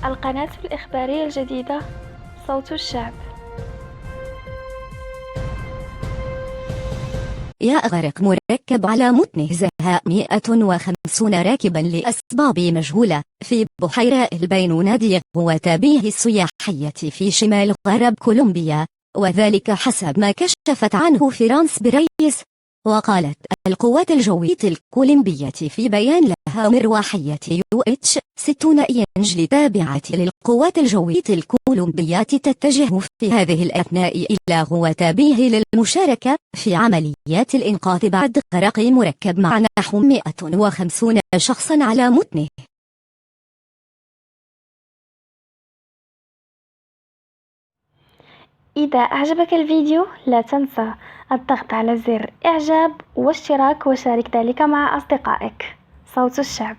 القناة الإخبارية الجديدة صوت الشعب. يا غرق مركب على متنه زهاء 150 راكبا لأسباب مجهولة في بحيرة البينونة وتابيه السياحية في شمال غرب كولومبيا، وذلك حسب ما كشفت عنه فرانس بريس. وقالت القوات الجوية الكولومبية في بيان لها مروحية UH-60 إنجل تابعة للقوات الجوية الكولومبية تتجه في هذه الأثناء إلى غواتابيه للمشاركة في عمليات الإنقاذ بعد غرق مركب مع نحو 150 شخصا على متنه. إذا أعجبك الفيديو لا تنسى الضغط على زر إعجاب واشتراك وشارك ذلك مع أصدقائك. صوت الشعب.